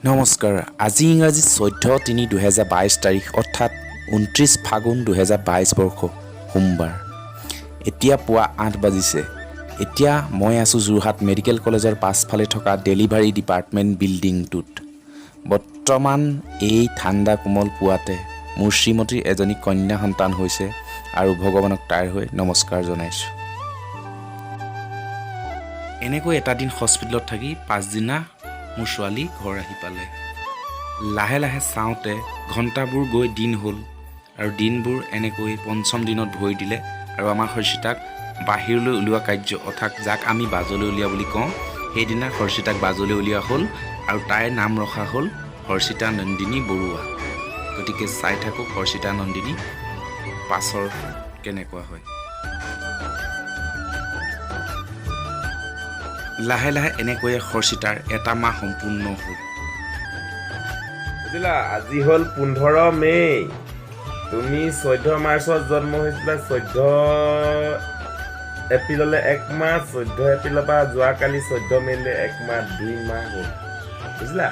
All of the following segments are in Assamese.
নমস্কাৰ আজি ইংৰাজী 14/3/2022 তাৰিখ অৰ্থাৎ 29 ফাগুন 2022 বৰ্ষ সোমবাৰ এতিয়া পুৱা 8 বাজিছে এতিয়া মই আছো যোৰহাট মেডিকেল কলেজৰ পাছফালে থকা ডেলিভাৰী ডিপাৰ্টমেণ্ট বিল্ডিংটোত বৰ্তমান এই ঠাণ্ডা কোমল পুৱাতে মোৰ শ্ৰীমতীৰ এজনী কন্যা সন্তান হৈছে আৰু ভগৱানক তাইৰ হৈ নমস্কাৰ জনাইছো এনেকৈ এটা দিন হস্পিটেলত থাকি পাঁচদিনা মোৰ ছোৱালী ঘৰ আহি পালে লাহে লাহে চাওঁতে ঘণ্টাবোৰ গৈ দিন হ'ল আৰু দিনবোৰ এনেকৈ পঞ্চম দিনত ভৰি দিলে আৰু আমাৰ হৰ্ষিতাক বাহিৰলৈ উলিওৱা কাৰ্য অৰ্থাৎ যাক আমি বাজলৈ উলিওৱা বুলি কওঁ সেইদিনা হৰ্ষিতাক বাজলৈ উলিওৱা হ'ল আৰু তাইৰ নাম ৰখা হ'ল হৰ্ষিতা নন্দিনী বৰুৱা গতিকে চাই থাকক হৰ্ষিতা নন্দিনী পাছৰ কেনেকুৱা হয় লাহে লাহে এনেকৈয়ে হৰ্ষিতাৰ এটা মাহ সম্পূৰ্ণ হ'ল বুজিলা আজি হ'ল 15 মে তুমি 14 মাৰ্চত জন্ম হৈছিলা 14 এপ্ৰিললৈ 1 মাহ 14 এপ্ৰিলৰ পৰা যোৱাকালি 14 মেলৈ 1 মাহ 2 মাহ হ'ল বুজিলা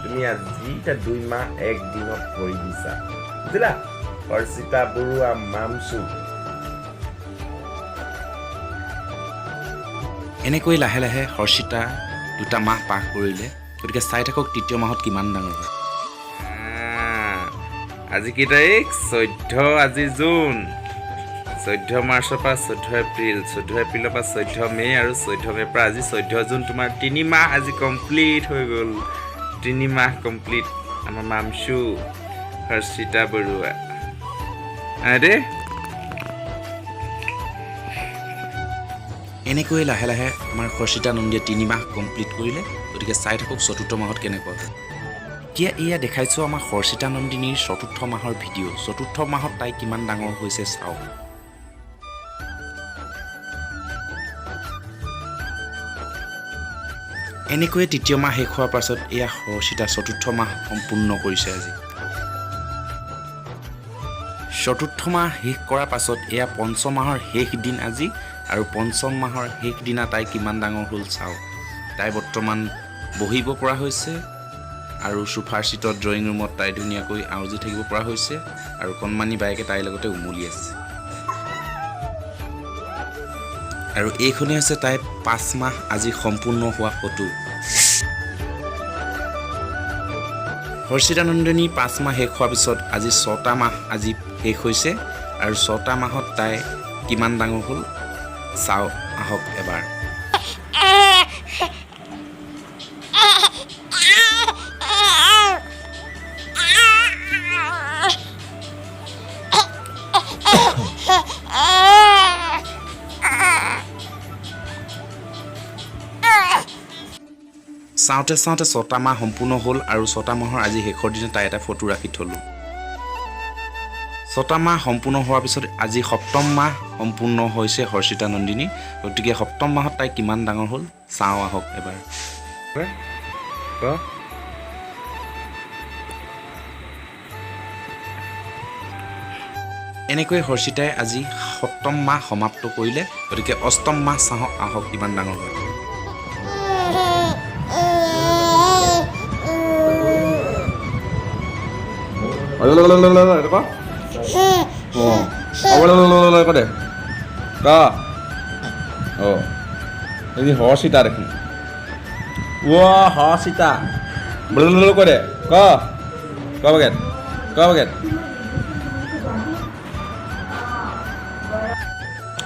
তুমি আজি 2 মাহ 1 দিনত ভৰি দিছা বুজিলা হৰ্ষিতা বৰুৱা মামচু এনেকৈ লাহে লাহে হৰ্ষিতা 2 মাহ পাৰ কৰিলে গতিকে চাই থাকক তৃতীয় মাহত কিমান ডাঙৰ হয় আজি কি তাৰিখ 14 আজি জুন 14 মাৰ্চৰ পৰা 14 এপ্ৰিল 14 এপ্ৰিলৰ পৰা 14 মে আৰু 14 মেৰ পৰা আজি 14 জুন তোমাৰ 3 মাহ আজি কমপ্লিট হৈ গ'ল 3 মাহ কমপ্লিট আমাৰ মামচু হৰ্ষিতা বৰুৱা আৰে এনেকৈ লাহে লাহে আমাৰ হৰ্ষিতা নন্দীয়ে 3 মাহ কমপ্লিট কৰিলে গতিকে চাই থাকক চতুৰ্থ মাহত কেনেকুৱা হয় এতিয়া এয়া দেখাইছোঁ আমাৰ হৰ্ষিতা নন্দিনীৰ চতুৰ্থ মাহৰ ভিডিঅ' চতুৰ্থ মাহত তাই কিমান ডাঙৰ হৈছে চাওক এনেকৈয়ে তৃতীয় মাহ শেষ হোৱাৰ পাছত এয়া হৰ্ষিতা চতুৰ্থ মাহ সম্পূৰ্ণ কৰিছে আজি চতুৰ্থ মাহ শেষ কৰাৰ পাছত এয়া পঞ্চম মাহৰ শেষ দিন আজি আৰু পঞ্চম মাহৰ শেষ দিনা তাই কিমান ডাঙৰ হ'ল চাওক তাই বৰ্তমান বহিব পৰা হৈছে আৰু সোফাৰ চিটত ড্ৰয়িং ৰুমত তাই ধুনীয়াকৈ আউজি থাকিব পৰা হৈছে আৰু কণমানি বায়েকে তাইৰ লগতে উমলি আছে আৰু এইখনেই হৈছে তাই 5 মাহ আজি সম্পূৰ্ণ হোৱা ফটো হৰ্ষিতা নন্দিনী 5 মাহ শেষ হোৱাৰ পিছত আজি 6টা মাহ আজি শেষ হৈছে আৰু 6টা মাহত তাই কিমান ডাঙৰ হ'ল চাও আহক এবাৰ চাওঁতে চাওঁতে 6টা মাহ সম্পূৰ্ণ হ'ল আৰু 6টা মাহৰ আজি শেষৰ দিনা তাই এটা ফটো ৰাখি থলোঁ 6টা মাহ সম্পূৰ্ণ হোৱাৰ পিছত আজি 7ম মাহ সম্পূৰ্ণ হৈছে হৰ্ষিতা নন্দিনী গতিকে 7ম মাহত তাই কিমান ডাঙৰ হ'ল চাওঁ আহক এবাৰ এনেকৈ হৰ্ষিতাই আজি 7ম মাহ সমাপ্ত কৰিলে গতিকে 8ম মাহ চাওঁ আহক কিমান ডাঙৰ হয় হৰ্ষিতা দেখোন হৰ্ষিতা কৰে বাগেট বাগেট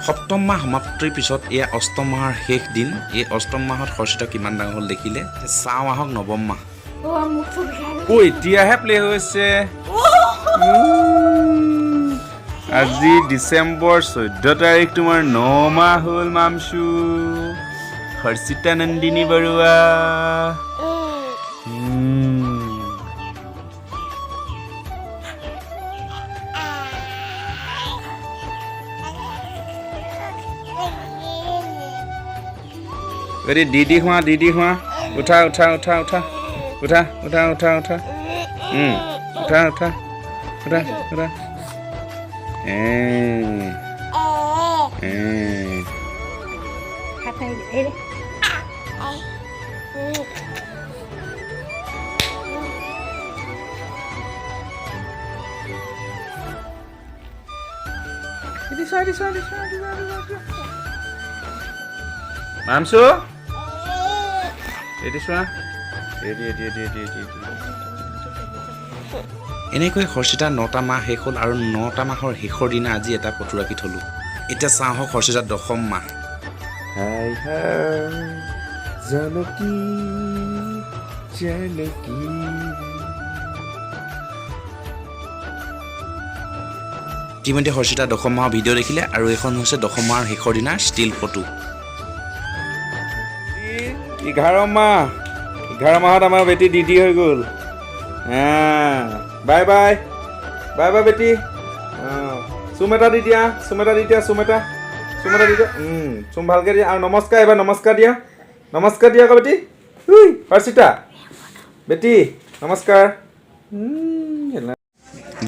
7ম মাহ সমাপ্তিৰ পিছত এয়া 8ম মাহৰ শেষ দিন এই 8ম মাহত হৰ্ষিতা কিমান ডাঙৰ হ'ল দেখিলে চাওঁ আহক 9ম মাহ এতিয়াহে প্লে হৈছে আজি ডিচেম্বৰ 14 তাৰিখ তোমাৰ 9 মাহ হ'ল মামচু হৰ্ষিতা নন্দিনী বৰুৱা দিদি খোৱা উঠা উঠা উঠা উঠা উঠা উঠা উঠা উঠা উঠা উঠা উঠা উঠা মামচু এটি চোৱা এনেকৈ হৰ্ষিতাৰ 9টা মাহ শেষ হ'ল আৰু 9টা মাহৰ শেষৰ দিনা আজি এটা ফটো ৰাখি থলোঁ। এতিয়া চাওঁ হওক হৰ্ষিতাৰ 10ম মাহ। হাই হাই জানকী জানকী ইতিমধ্যে হৰ্ষিতাৰ 10ম মাহৰ ভিডিঅ' দেখিলে আৰু এইখন হৈছে 10ম মাহৰ শেষৰ দিনাৰ ষ্টিল ফটো। 11 মাহত আমাৰ বেটি দিদি হৈ গ'ল। বাই বাই বাই বাই বেটি। চুম এটা দি দিয়া চুম এটা দি দিয়া চুম ভালকৈ দিয়া আৰু নমস্কাৰ এবাৰ নমস্কাৰ দিয়া আকৌ বেটি। হৰ্ষিতা বেটি নমস্কাৰ।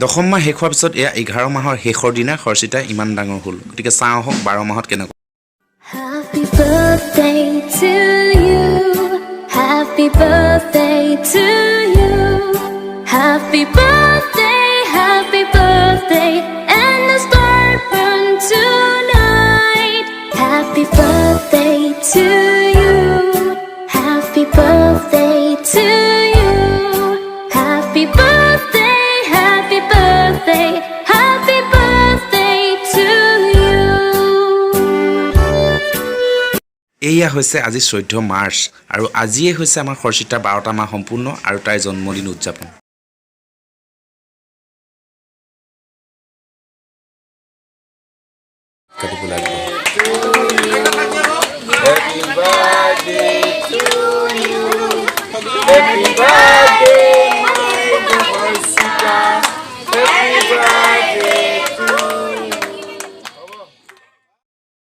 10ম মাহ শেষ হোৱাৰ পিছত এয়া 11 মাহৰ শেষৰ দিনা হৰ্ষিতা ইমান ডাঙৰ হ'ল। গতিকে চাওঁ আহক 12 মাহত কেনেকুৱা। Happy birthday to you. Happy birthday to you. Happy birthday, and the star burn tonight. Happy birthday to you. Happy birthday to you. Happy birthday, happy birthday, happy birthday to you. এয়া হৈছে আজি 14 মাৰ্চ আৰু আজিয়ে হৈছে আমাৰ হৰ্ষিতাৰ 12টা মাহ সম্পূৰ্ণ আৰু তাইৰ জন্মদিন উদযাপন।